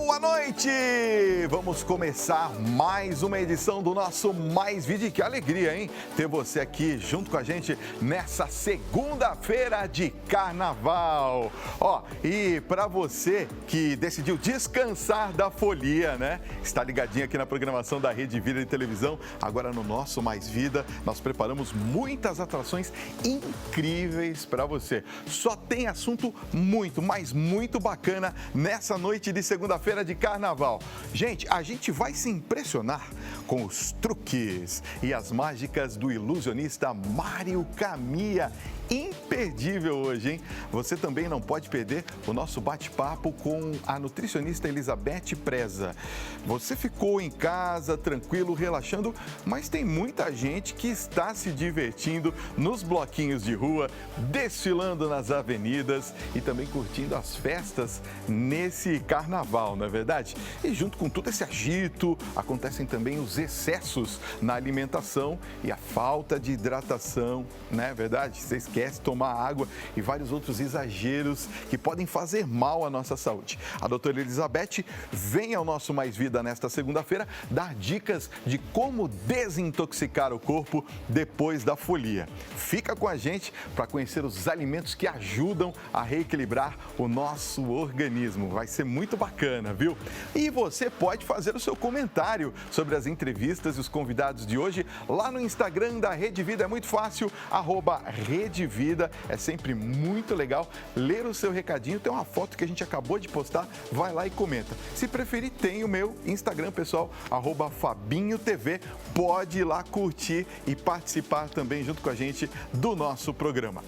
Boa noite! Vamos começar mais uma edição do nosso Mais Vídeo. Que alegria, hein? Ter você aqui junto com a gente nessa segunda-feira de carnaval. E para você que decidiu descansar da folia, né? Está ligadinho aqui na programação da Rede Vida de televisão. Agora no nosso Mais Vida, nós preparamos muitas atrações incríveis para você. Só tem assunto muito, mas muito bacana nessa noite de segunda-feira de carnaval. Gente, a gente vai se impressionar com os truques e as mágicas do ilusionista Mário Camia. Imperdível hoje, hein? Você também não pode perder o nosso bate-papo com a nutricionista Elizabeth Preza. Você ficou em casa, tranquilo, relaxando, mas tem muita gente que está se divertindo nos bloquinhos de rua, desfilando nas avenidas e também curtindo as festas nesse carnaval, não é verdade? E junto com todo esse agito, acontecem também os excessos na alimentação e a falta de hidratação, não é verdade? Você esquece tomar água e vários outros exageros que podem fazer mal à nossa saúde. A doutora Elizabeth vem ao nosso Mais Vida nesta segunda-feira dar dicas de como desintoxicar o corpo depois da folia. Fica com a gente para conhecer os alimentos que ajudam a reequilibrar o nosso organismo. Vai ser muito bacana, viu? E você pode fazer o seu comentário sobre as entrevistas e os convidados de hoje lá no Instagram da Rede Vida. É muito fácil, @RedeVida. É sempre muito legal ler o seu recadinho. Tem uma foto que a gente acabou de postar, vai lá e comenta. Se preferir, tem o meu Instagram pessoal, @FabinhoTV. Pode ir lá curtir e participar também junto com a gente do nosso programa.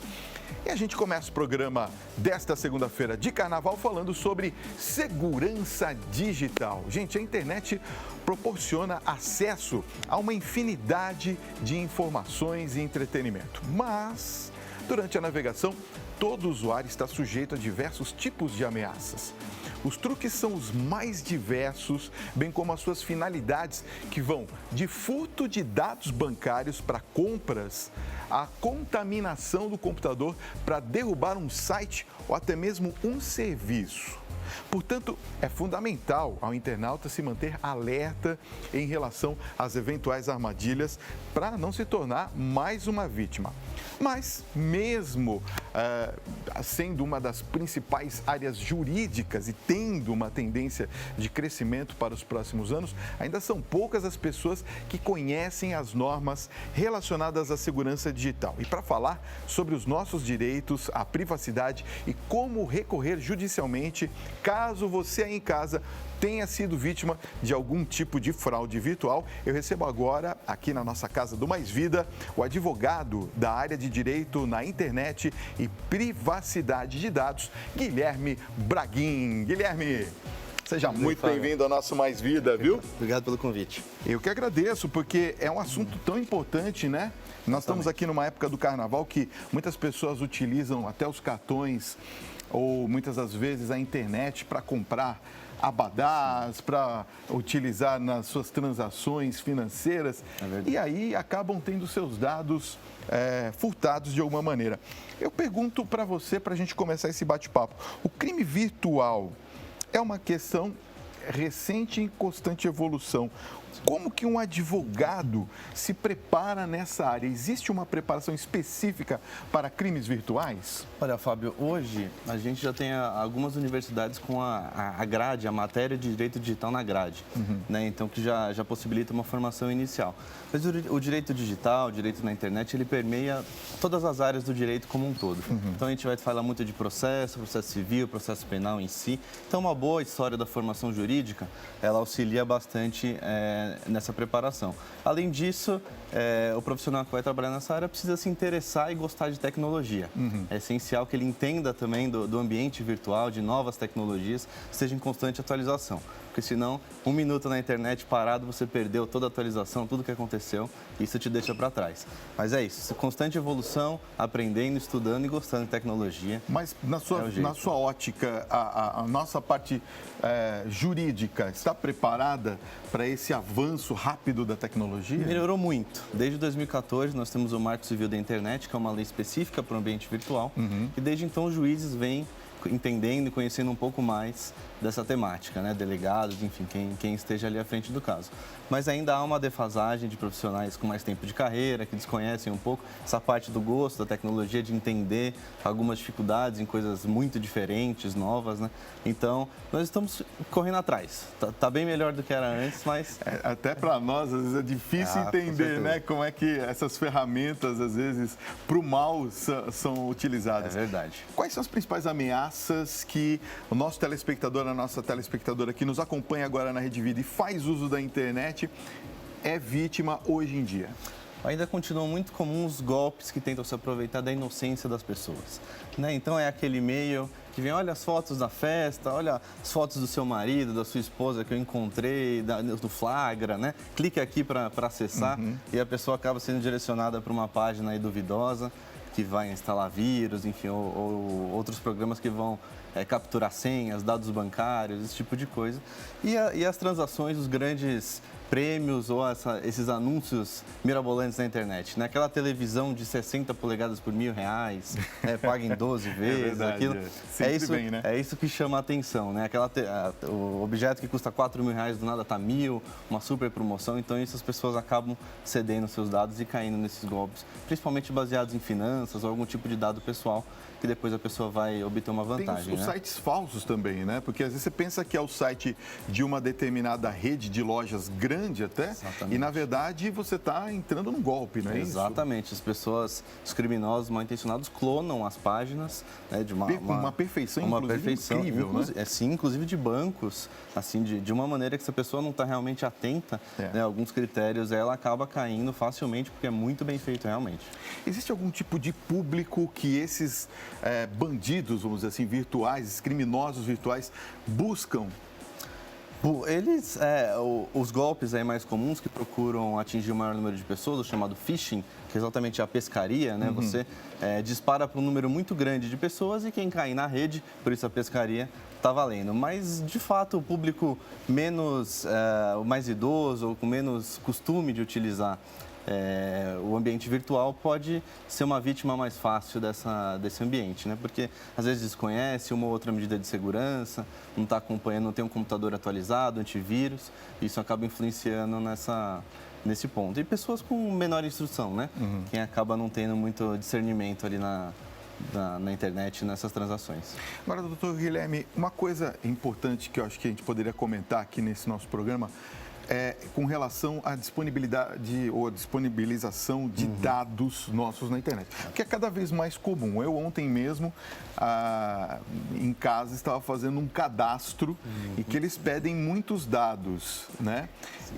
E a gente começa o programa desta segunda-feira de carnaval falando sobre segurança digital. Gente, a internet proporciona acesso a uma infinidade de informações e entretenimento. Mas, durante a navegação, todo usuário está sujeito a diversos tipos de ameaças. Os truques são os mais diversos, bem como as suas finalidades, que vão de furto de dados bancários para compras, a contaminação do computador para derrubar um site ou até mesmo um serviço. Portanto, é fundamental ao internauta se manter alerta em relação às eventuais armadilhas para não se tornar mais uma vítima. Mas, mesmo sendo uma das principais áreas jurídicas e tendo uma tendência de crescimento para os próximos anos, ainda são poucas as pessoas que conhecem as normas relacionadas à segurança digital. E para falar sobre os nossos direitos à privacidade e como recorrer judicialmente, caso você aí em casa tenha sido vítima de algum tipo de fraude virtual, eu recebo agora, aqui na nossa Casa do Mais Vida, o advogado da área de direito na internet e privacidade de dados, Guilherme Braguin. Guilherme, seja muito bem-vindo ao nosso Mais Vida, viu? Obrigado pelo convite. Eu que agradeço, porque é um assunto tão importante, né? Nós estamos aqui numa época do carnaval que muitas pessoas utilizam até os cartões ou muitas das vezes a internet para comprar abadás, para utilizar nas suas transações financeiras e aí acabam tendo seus dados furtados de alguma maneira. Eu pergunto para você, para a gente começar esse bate-papo, o crime virtual é uma questão recente e em constante evolução. Como que um advogado se prepara nessa área? Existe uma preparação específica para crimes virtuais? Olha, Fábio, hoje a gente já tem algumas universidades com a grade, a matéria de direito digital na grade, né? Então, que já possibilita uma formação inicial. Mas o direito digital, o direito na internet, ele permeia todas as áreas do direito como um todo. Então, a gente vai falar muito de processo civil, processo penal em si. Então, uma boa história da formação jurídica, ela auxilia bastante nessa preparação. Além disso, o profissional que vai trabalhar nessa área precisa se interessar e gostar de tecnologia. É essencial que ele entenda também do ambiente virtual, de novas tecnologias, esteja em constante atualização. Porque senão, 1 minuto na internet parado, você perdeu toda a atualização, tudo que aconteceu, e isso te deixa para trás. Mas é isso, constante evolução, aprendendo, estudando e gostando de tecnologia. Mas na sua ótica, a nossa parte jurídica está preparada para esse avanço rápido da tecnologia? Melhorou muito. Desde 2014, nós temos o Marco Civil da Internet, que é uma lei específica para o ambiente virtual, e desde então os juízes vêm entendendo e conhecendo um pouco mais dessa temática, né? Delegados, enfim, quem esteja ali à frente do caso. Mas ainda há uma defasagem de profissionais com mais tempo de carreira, que desconhecem um pouco essa parte do gosto, da tecnologia, de entender algumas dificuldades em coisas muito diferentes, novas, né? Então, nós estamos correndo atrás. Tá bem melhor do que era antes, mas... Até para nós, às vezes, é difícil entender, né? Como é que essas ferramentas, às vezes, para o mal são utilizadas. É verdade. Quais são as principais ameaças que o nosso telespectador, a nossa telespectadora que nos acompanha agora na Rede Vida e faz uso da internet é vítima hoje em dia? Ainda continuam muito comuns os golpes que tentam se aproveitar da inocência das pessoas, né? Então é aquele e-mail que vem, olha as fotos da festa, olha as fotos do seu marido, da sua esposa que eu encontrei, do Flagra, né? Clique aqui para acessar e a pessoa acaba sendo direcionada para uma página aí duvidosa que vai instalar vírus, enfim, ou outros programas que vão capturar senhas, dados bancários, esse tipo de coisa. E as transações, os grandes prêmios ou esses anúncios mirabolantes na internet, né? Aquela televisão de 60 polegadas por R$1.000, paga em 12 vezes, verdade, aquilo. Sempre bem, né? É isso que chama a atenção, né? O objeto que custa R$4.000 do nada está 1.000, uma super promoção, então isso as pessoas acabam cedendo seus dados e caindo nesses golpes, principalmente baseados em finanças ou algum tipo de dado pessoal que depois a pessoa vai obter uma vantagem. Tem os sites falsos também, né? Porque às vezes você pensa que é o site de uma determinada rede de lojas grande até, Exatamente. E na verdade você está entrando num golpe, não é Exatamente. As pessoas, os criminosos mal intencionados clonam as páginas, né, de uma perfeição, incrível, né? Sim, inclusive de bancos, assim, de uma maneira que se a pessoa não está realmente atenta, né, a alguns critérios, ela acaba caindo facilmente porque é muito bem feito realmente. Existe algum tipo de público que esses bandidos, vamos dizer assim, virtuais, esses criminosos virtuais buscam? Os golpes aí mais comuns que procuram atingir o maior número de pessoas, o chamado phishing, que é exatamente a pescaria, né? Você dispara para um número muito grande de pessoas e quem cai na rede, por isso a pescaria, está valendo. Mas, de fato, o público o mais idoso ou com menos costume de utilizar o ambiente virtual pode ser uma vítima mais fácil desse ambiente, né? Porque às vezes desconhece uma ou outra medida de segurança, não está acompanhando, não tem um computador atualizado, antivírus, isso acaba influenciando nesse ponto. E pessoas com menor instrução, né? Quem acaba não tendo muito discernimento ali na internet, nessas transações. Agora, doutor Guilherme, uma coisa importante que eu acho que a gente poderia comentar aqui nesse nosso programa com relação à disponibilidade ou à disponibilização de dados nossos na internet, que é cada vez mais comum. Eu ontem mesmo, em casa, estava fazendo um cadastro e que eles pedem muitos dados, né?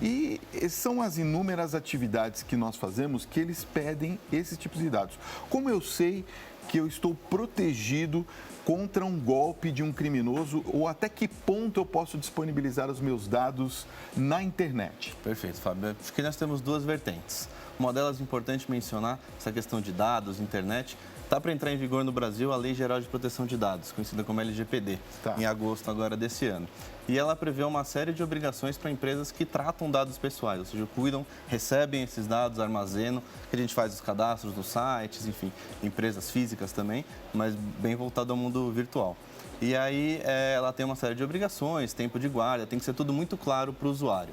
E são as inúmeras atividades que nós fazemos que eles pedem esses tipos de dados. Como eu sei que eu estou protegido contra um golpe de um criminoso ou até que ponto eu posso disponibilizar os meus dados na internet? Perfeito, Fábio. Acho que nós temos duas vertentes. Uma delas, importante mencionar, essa questão de dados, internet. Está para entrar em vigor no Brasil a Lei Geral de Proteção de Dados, conhecida como LGPD, em agosto agora desse ano. E ela prevê uma série de obrigações para empresas que tratam dados pessoais, ou seja, cuidam, recebem esses dados, armazenam, que a gente faz os cadastros nos sites, enfim, empresas físicas também, mas bem voltado ao mundo virtual. E aí ela tem uma série de obrigações, tempo de guarda, tem que ser tudo muito claro para o usuário.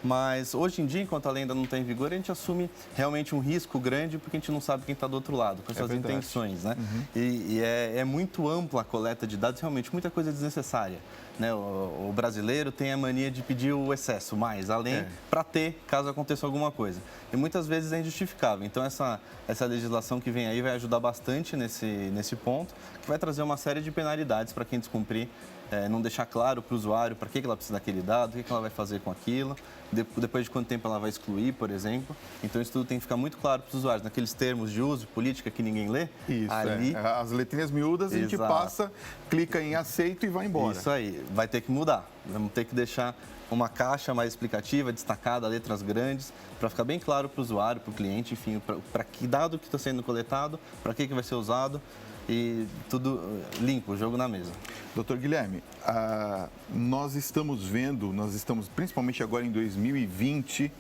Mas hoje em dia, enquanto a lei ainda não está em vigor, a gente assume realmente um risco grande porque a gente não sabe quem está do outro lado, com essas intenções, né? E é muito ampla a coleta de dados, realmente muita coisa desnecessária, né? O brasileiro tem a mania de pedir o excesso, mais, além, para ter, caso aconteça alguma coisa. E muitas vezes é injustificável. Então, essa legislação que vem aí vai ajudar bastante nesse ponto, que vai trazer uma série de penalidades para quem descumprir não deixar claro para o usuário para que ela precisa daquele dado, o que ela vai fazer com aquilo, depois de quanto tempo ela vai excluir, por exemplo. Então, isso tudo tem que ficar muito claro para os usuários, naqueles termos de uso, política que ninguém lê. Isso, ali... As letrinhas miúdas, a gente passa, clica em aceito e vai embora. Isso aí, vai ter que mudar. Vamos ter que deixar uma caixa mais explicativa, destacada, letras grandes, para ficar bem claro para o usuário, para o cliente, enfim, para que dado que está sendo coletado, para que vai ser usado e tudo limpo, jogo na mesa. Doutor Guilherme, nós estamos principalmente agora em 2020,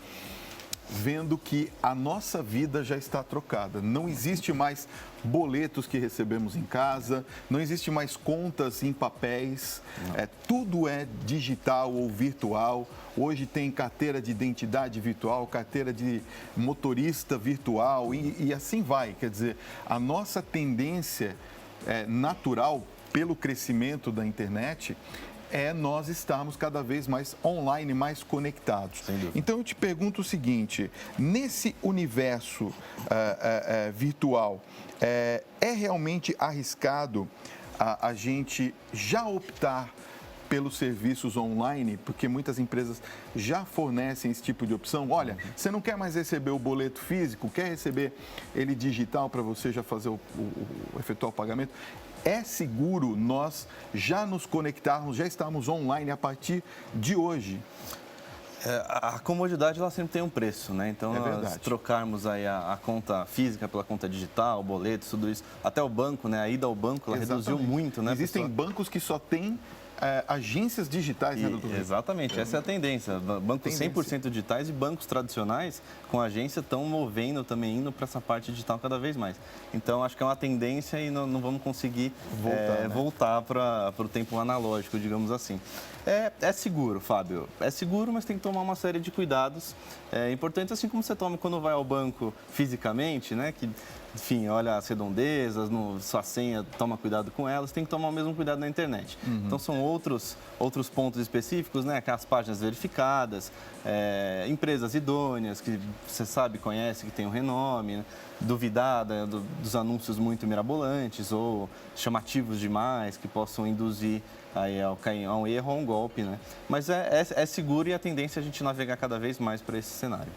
vendo que a nossa vida já está trocada. Não existe mais boletos que recebemos em casa, não existe mais contas em papéis, tudo é digital ou virtual. Hoje tem carteira de identidade virtual, carteira de motorista virtual e assim vai. Quer dizer, a nossa tendência natural pelo crescimento da internet é nós estarmos cada vez mais online, mais conectados. Então eu te pergunto o seguinte, nesse universo virtual, é realmente arriscado a gente já optar pelos serviços online, porque muitas empresas já fornecem esse tipo de opção? Olha, você não quer mais receber o boleto físico, quer receber ele digital para você já fazer efetuar o pagamento? É seguro nós já nos conectarmos, já estarmos online a partir de hoje? A comodidade ela sempre tem um preço, né? Então, nós trocarmos aí a conta física pela conta digital, boletos, tudo isso, até o banco, né? A ida ao banco, ela reduziu muito, né? Existem bancos que só têm agências digitais, né, doutor? Exatamente, essa é a tendência. Bancos 100% digitais e bancos tradicionais com agência estão movendo também, indo para essa parte digital cada vez mais. Então, acho que é uma tendência e não vamos conseguir voltar para o tempo analógico, digamos assim. É seguro, Fábio. É seguro, mas tem que tomar uma série de cuidados importantes, assim como você toma quando vai ao banco fisicamente, né? Que, enfim, olha as redondezas, sua senha, toma cuidado com elas, tem que tomar o mesmo cuidado na internet. Então, são outros pontos específicos, né? Aquelas páginas verificadas, empresas idôneas, que você sabe, conhece, que tem um renome, né? Duvidada dos anúncios muito mirabolantes ou chamativos demais, que possam induzir aí a um erro ou a um golpe, né? Mas é seguro e a tendência é a gente navegar cada vez mais para esse cenário.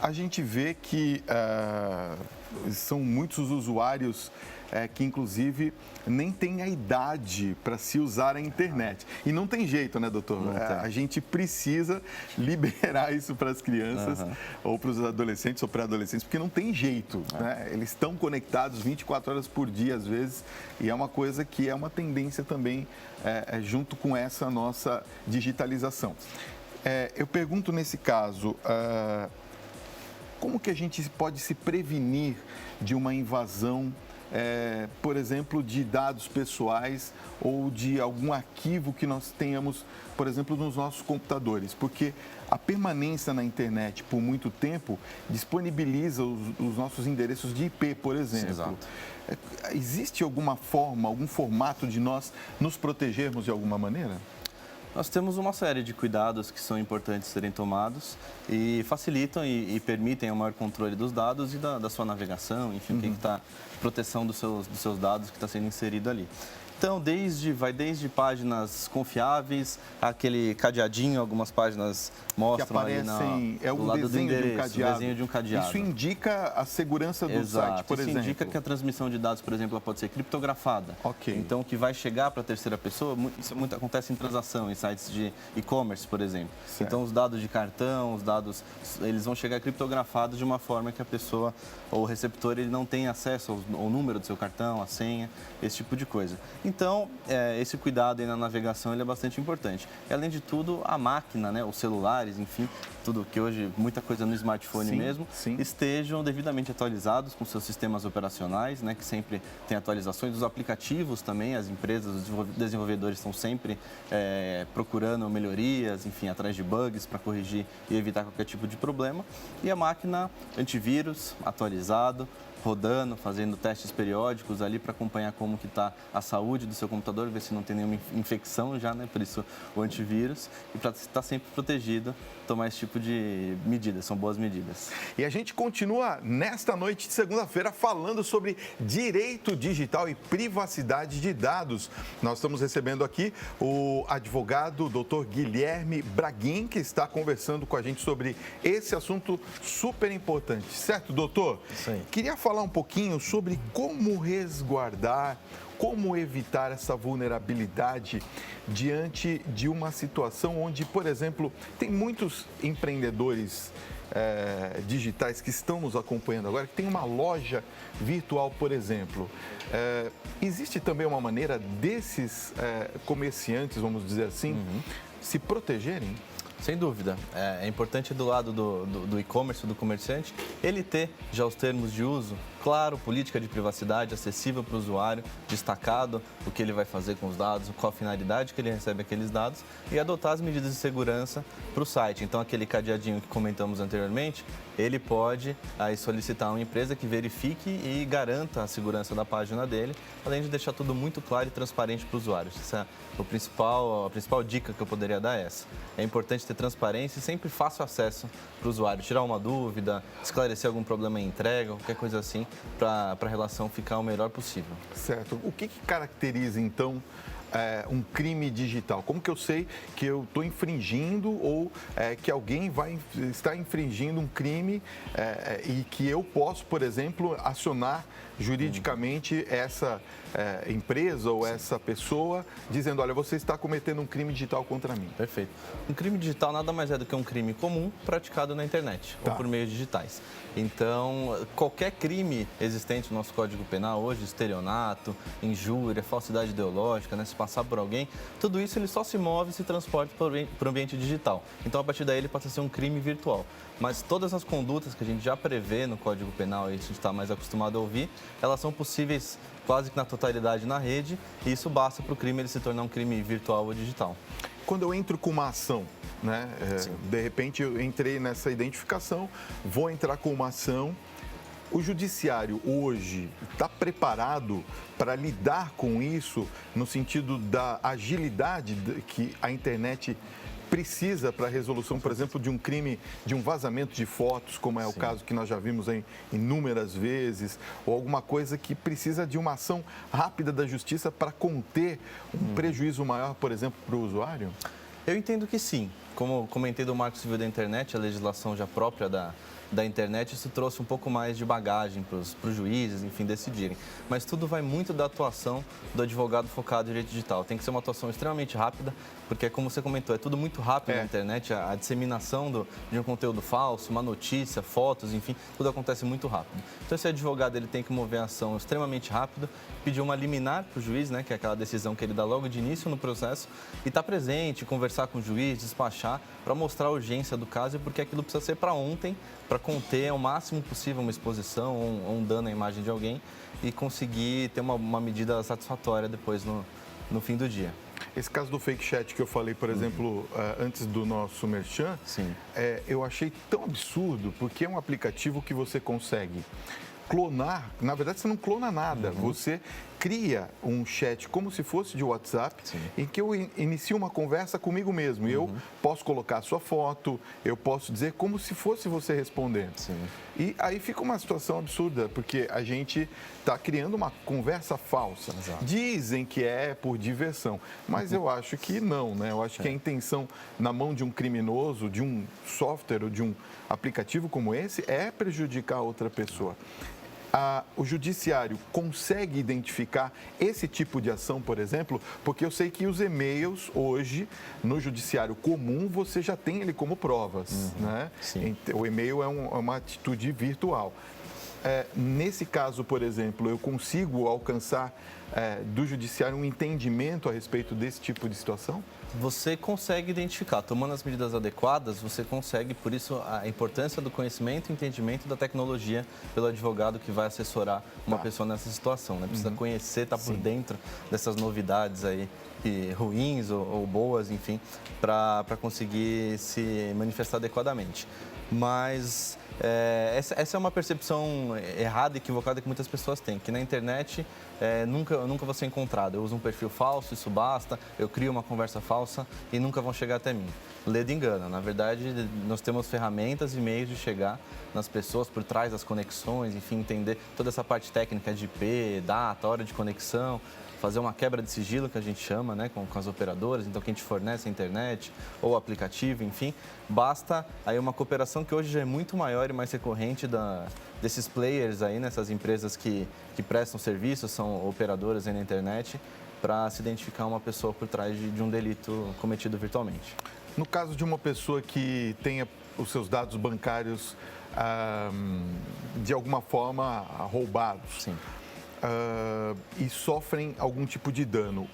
A gente vê que são muitos os usuários que, inclusive, nem têm a idade para se usar a internet. E não tem jeito, né, doutor? A gente precisa liberar isso para as crianças ou para os adolescentes ou pré-adolescentes, porque não tem jeito, né? Eles estão conectados 24 horas por dia, às vezes, e é uma coisa que é uma tendência também junto com essa nossa digitalização. Eu pergunto, nesse caso, como que a gente pode se prevenir de uma invasão, por exemplo, de dados pessoais ou de algum arquivo que nós tenhamos, por exemplo, nos nossos computadores? Porque a permanência na internet por muito tempo disponibiliza os nossos endereços de IP, por exemplo. Exato. Existe alguma forma, algum formato de nós nos protegermos de alguma maneira? Nós temos uma série de cuidados que são importantes serem tomados e facilitam e permitem o maior controle dos dados e da sua navegação, enfim, quem está proteção dos seus dados que está sendo inserido ali. Então, desde páginas confiáveis, aquele cadeadinho, algumas páginas mostram que aparecem, ali do lado do endereço, o desenho de um cadeado. Isso indica a segurança do site, por exemplo. Isso indica que a transmissão de dados, por exemplo, ela pode ser criptografada. Então, o que vai chegar para a terceira pessoa, isso muito acontece em transação, em sites de e-commerce, por exemplo. Certo. Então, os dados de cartão, eles vão chegar criptografados de uma forma que a pessoa ou o receptor ele não tem acesso ao número do seu cartão, a senha, esse tipo de coisa. Então, esse cuidado aí na navegação ele é bastante importante. E, além de tudo, a máquina, né, os celulares, enfim, tudo que hoje, muita coisa no smartphone mesmo, estejam devidamente atualizados com seus sistemas operacionais, né, que sempre tem atualizações. Os aplicativos também, as empresas, os desenvolvedores estão sempre procurando melhorias, enfim, atrás de bugs para corrigir e evitar qualquer tipo de problema. E a máquina, antivírus, atualizado, rodando, fazendo testes periódicos ali para acompanhar como que está a saúde do seu computador, ver se não tem nenhuma infecção já, né? Por isso o antivírus. E para estar sempre protegido, tomar esse tipo de medidas, são boas medidas. E a gente continua nesta noite de segunda-feira falando sobre direito digital e privacidade de dados. Nós estamos recebendo aqui o advogado Dr. Guilherme Braguin, que está conversando com a gente sobre esse assunto super importante. Certo, doutor? Isso aí. Queria falar um pouquinho sobre como resguardar, como evitar essa vulnerabilidade diante de uma situação onde, por exemplo, tem muitos empreendedores digitais que estão nos acompanhando agora, que tem uma loja virtual, por exemplo. Existe também uma maneira desses comerciantes, vamos dizer assim, se protegerem? Sem dúvida. É importante do lado do e-commerce, do comerciante, ele ter já os termos de uso, claro, política de privacidade, acessível para o usuário, destacado o que ele vai fazer com os dados, qual a finalidade que ele recebe aqueles dados e adotar as medidas de segurança para o site. Então, aquele cadeadinho que comentamos anteriormente, ele pode aí solicitar uma empresa que verifique e garanta a segurança da página dele, além de deixar tudo muito claro e transparente para o usuário. Essa é a principal dica que eu poderia dar é essa. É importante ter transparência e sempre fácil acesso para o usuário, tirar uma dúvida, esclarecer algum problema em entrega, qualquer coisa assim, para a relação ficar o melhor possível. Certo. O que caracteriza, então, um crime digital? Como que eu sei que eu estou infringindo ou que alguém vai estar infringindo um crime e que eu posso, por exemplo, acionar juridicamente essa empresa ou essa pessoa dizendo, olha, você está cometendo um crime digital contra mim? Perfeito. Um crime digital nada mais é do que um crime comum praticado na internet ou por meios digitais. Então, qualquer crime existente no nosso Código Penal hoje, estelionato, injúria, falsidade ideológica, né, se passar por alguém, tudo isso ele só se move e se transporta para o ambiente digital. Então, a partir daí, ele passa a ser um crime virtual. Mas todas as condutas que a gente já prevê no Código Penal e a gente está mais acostumado a ouvir, elas são possíveis quase que na totalidade na rede e isso basta para o crime ele se tornar um crime virtual ou digital. Quando eu entro com uma ação, né? De repente eu entrei nessa identificação, vou entrar com uma ação. O judiciário hoje está preparado para lidar com isso no sentido da agilidade que a internet precisa para a resolução, por exemplo, de um crime, de um vazamento de fotos, como é o caso que nós já vimos inúmeras vezes, ou alguma coisa que precisa de uma ação rápida da justiça para conter um prejuízo maior, por exemplo, para o usuário? Eu entendo que sim. Como comentei do Marco Civil da Internet, a legislação já própria da internet, isso trouxe um pouco mais de bagagem para os juízes, enfim, decidirem. Mas tudo vai muito da atuação do advogado focado em direito digital. Tem que ser uma atuação extremamente rápida, porque, como você comentou, é tudo muito rápido na internet, a disseminação de um conteúdo falso, uma notícia, fotos, enfim, tudo acontece muito rápido. Então, esse advogado ele tem que mover a ação extremamente rápido, pedir uma liminar para o juiz, né, que é aquela decisão que ele dá logo de início no processo, e estar presente, conversar com o juiz, despachar, para mostrar a urgência do caso e porque aquilo precisa ser para ontem, para conter ao máximo possível uma exposição ou um dano à imagem de alguém e conseguir ter uma medida satisfatória depois no fim do dia. Esse caso do fake chat que eu falei, por exemplo, antes do nosso merchan, eu achei tão absurdo, porque é um aplicativo que você consegue clonar. Na verdade, você não clona nada, você cria um chat como se fosse de WhatsApp, em que eu inicio uma conversa comigo mesmo. E eu posso colocar a sua foto, eu posso dizer como se fosse você respondendo. E aí fica uma situação absurda, porque a gente está criando uma conversa falsa. Dizem que é por diversão, mas eu acho que não, né? Eu acho que a intenção na mão de um criminoso, de um software ou de um aplicativo como esse, é prejudicar outra pessoa. O judiciário consegue identificar esse tipo de ação, por exemplo, porque eu sei que os e-mails hoje, no judiciário comum, você já tem ele como provas, né? O e-mail é uma atitude virtual. Nesse caso, por exemplo, eu consigo alcançar do judiciário um entendimento a respeito desse tipo de situação? Você consegue identificar, tomando as medidas adequadas, você consegue, por isso a importância do conhecimento e entendimento da tecnologia pelo advogado que vai assessorar uma pessoa nessa situação, né? Precisa conhecer, estar por dentro dessas novidades aí, ruins ou boas, enfim, para conseguir se manifestar adequadamente. Mas Essa é uma percepção errada, equivocada que muitas pessoas têm, que na internet nunca vou ser encontrado. Eu uso um perfil falso, isso basta, eu crio uma conversa falsa e nunca vão chegar até mim. Ledo engana. Na verdade, nós temos ferramentas e meios de chegar nas pessoas por trás das conexões, enfim, entender toda essa parte técnica de IP, data, hora de conexão, fazer uma quebra de sigilo, que a gente chama, né, com as operadoras, então quem te fornece a internet ou o aplicativo, enfim, basta aí uma cooperação que hoje já é muito maior e mais recorrente desses players aí, nessas empresas que prestam serviços, são operadoras aí na internet, para se identificar uma pessoa por trás de um delito cometido virtualmente. No caso de uma pessoa que tenha os seus dados bancários de alguma forma roubados, Sim. E sofrem algum tipo de dano,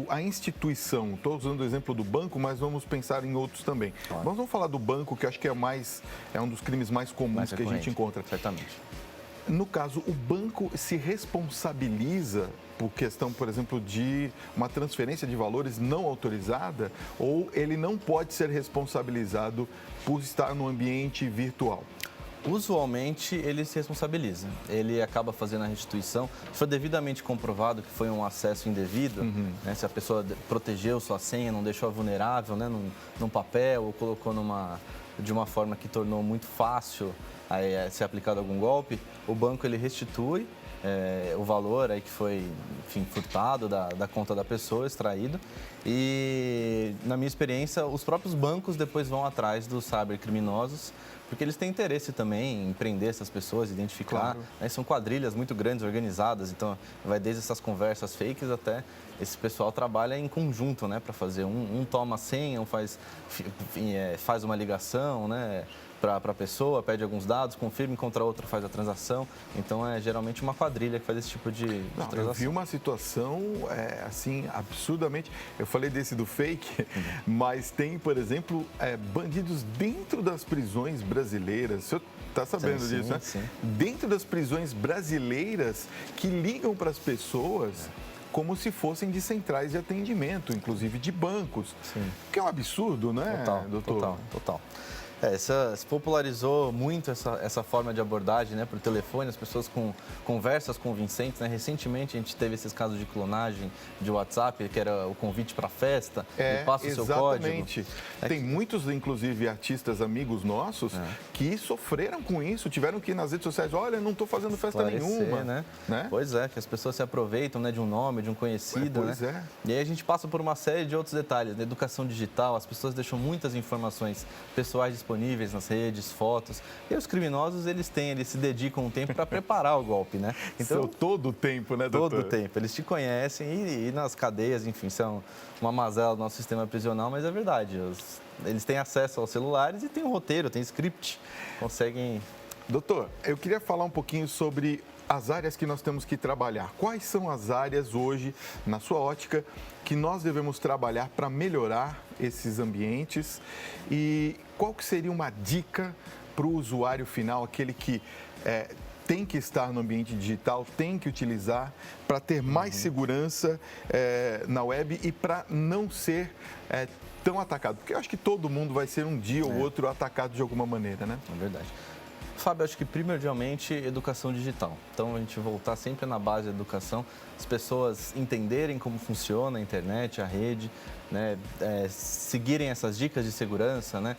a instituição, estou usando o exemplo do banco, mas vamos pensar em outros também. Claro. Mas vamos falar do banco, que acho que é um dos crimes mais comuns que a gente encontra. Certamente. No caso, o banco se responsabiliza por questão, por exemplo, de uma transferência de valores não autorizada, ou ele não pode ser responsabilizado por estar no ambiente virtual? Usualmente, ele se responsabiliza. Ele acaba fazendo a restituição. Se for devidamente comprovado que foi um acesso indevido, né, se a pessoa protegeu sua senha, não deixou vulnerável, né, num papel ou colocou de uma forma que tornou muito fácil ser aplicado algum golpe, o banco ele restitui o valor aí que foi, enfim, furtado da conta da pessoa, extraído. E, na minha experiência, os próprios bancos depois vão atrás dos cybercriminosos, porque eles têm interesse também em prender essas pessoas, identificar. Claro. Né? São quadrilhas muito grandes, organizadas, então vai desde essas conversas fakes até esse pessoal trabalha em conjunto, né, para fazer. Um toma a senha, faz uma ligação, né, para a pessoa, pede alguns dados, confirma, encontra outra, faz a transação. Então, é geralmente uma quadrilha que faz esse tipo de transação. Eu vi uma situação, assim, absurdamente... Eu falei desse do fake, mas tem, por exemplo, bandidos dentro das prisões brasileiras. O senhor está sabendo disso, né? Sim. Dentro das prisões brasileiras que ligam para as pessoas... como se fossem de centrais de atendimento, inclusive de bancos. Sim. Que é um absurdo, né, doutor? Total. Se popularizou muito essa forma de abordagem, né, por telefone, as pessoas com conversas convincentes, né? Recentemente a gente teve esses casos de clonagem de WhatsApp, que era o convite para festa, e passa o seu código. Exatamente. Tem muitos, inclusive, artistas amigos nossos que sofreram com isso, tiveram que ir nas redes sociais, olha, não estou fazendo festa nenhuma. Né? Né? Pois é, que as pessoas se aproveitam, né, de um nome, de um conhecido. Pois né? E aí a gente passa por uma série de outros detalhes. Na educação digital, as pessoas deixam muitas informações pessoais disponíveis nas redes, fotos. E os criminosos, eles se dedicam um tempo para preparar o golpe, né? Então, todo o tempo, né, doutor? Todo o tempo. Eles te conhecem e nas cadeias, enfim, são uma mazela do nosso sistema prisional, mas é verdade. Eles têm acesso aos celulares e tem um roteiro, tem script, conseguem... Doutor, eu queria falar um pouquinho sobre as áreas que nós temos que trabalhar. Quais são as áreas hoje, na sua ótica, que nós devemos trabalhar para melhorar esses ambientes? E qual que seria uma dica para o usuário final, aquele que tem que estar no ambiente digital, tem que utilizar para ter mais segurança na web e para não ser tão atacado? Porque eu acho que todo mundo vai ser um dia ou outro atacado de alguma maneira, né? É verdade. Fábio, acho que primordialmente educação digital. Então, a gente voltar sempre na base da educação, as pessoas entenderem como funciona a internet, a rede, né? Seguirem essas dicas de segurança, né?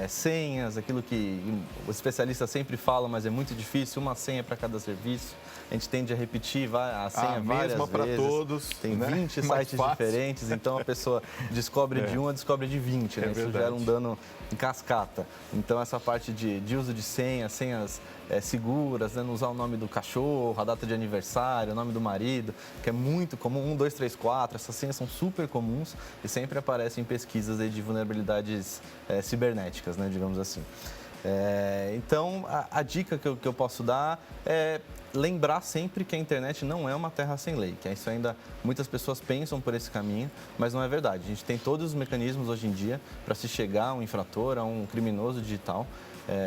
Senhas, aquilo que o especialista sempre fala, mas é muito difícil, uma senha para cada serviço. A gente tende a repetir a senha várias vezes. Para todos. Tem né? 20 sites diferentes, então a pessoa descobre de uma, descobre de 20, né? Isso gera um dano em cascata. Então, essa parte de uso de senhas seguras, né? Não usar o nome do cachorro, a data de aniversário, o nome do marido, que é muito comum, 1, 2, 3, 4, essas senhas são super comuns e sempre aparecem em pesquisas aí de vulnerabilidades cibernéticas, né? Digamos assim. Então, a dica que eu posso dar é lembrar sempre que a internet não é uma terra sem lei, que isso ainda muitas pessoas pensam por esse caminho, mas não é verdade. A gente tem todos os mecanismos hoje em dia para se chegar a um infrator, a um criminoso digital,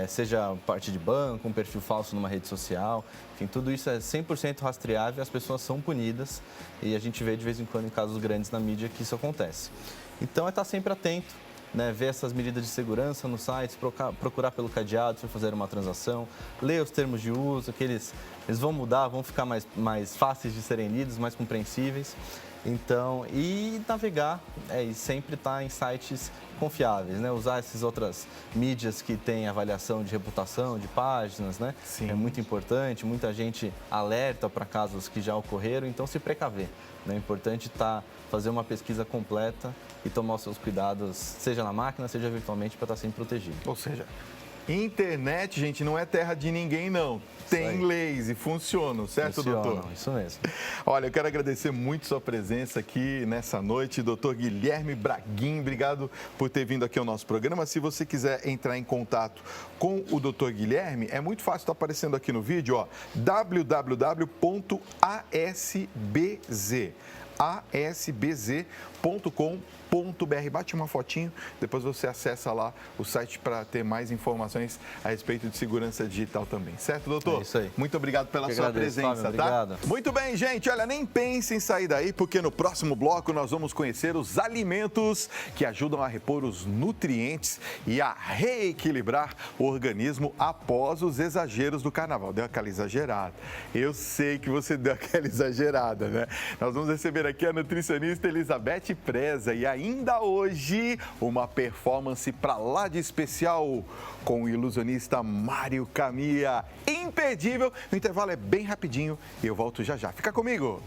seja parte de banco, um perfil falso numa rede social, enfim, tudo isso é 100% rastreável, as pessoas são punidas e a gente vê de vez em quando em casos grandes na mídia que isso acontece. Então, é estar sempre atento, né, ver essas medidas de segurança nos sites, procurar pelo cadeado se fazer uma transação, ler os termos de uso, que eles vão mudar, vão ficar mais fáceis de serem lidos, mais compreensíveis. Então, e navegar e sempre estar em sites confiáveis, né? Usar essas outras mídias que têm avaliação de reputação, de páginas, né? Sim. É muito importante, muita gente alerta para casos que já ocorreram, então se precaver. Né? É importante fazer uma pesquisa completa e tomar os seus cuidados, seja na máquina, seja virtualmente, para estar sempre protegido. Ou seja, internet, gente, não é terra de ninguém, não. Tem leis e funcionam, certo, doutor? Isso mesmo. Olha, eu quero agradecer muito sua presença aqui nessa noite, doutor Guilherme Braguin. Obrigado por ter vindo aqui ao nosso programa. Se você quiser entrar em contato com o doutor Guilherme, é muito fácil, está aparecendo aqui no vídeo, ó, www.asbz.com.br. Bate uma fotinho, depois você acessa lá o site para ter mais informações a respeito de segurança digital também. Certo, doutor? É isso aí. Muito obrigado pela sua presença, Fábio, tá? obrigado. Muito bem, gente. Olha, nem pense em sair daí, porque no próximo bloco nós vamos conhecer os alimentos que ajudam a repor os nutrientes e a reequilibrar o organismo após os exageros do carnaval. Deu aquela exagerada. Eu sei que você deu aquela exagerada, né? Nós vamos receber aqui a nutricionista Elizabeth Preza e ainda hoje uma performance pra lá de especial com o ilusionista Mário Camia. Imperdível. O intervalo é bem rapidinho e eu volto já já. Fica comigo.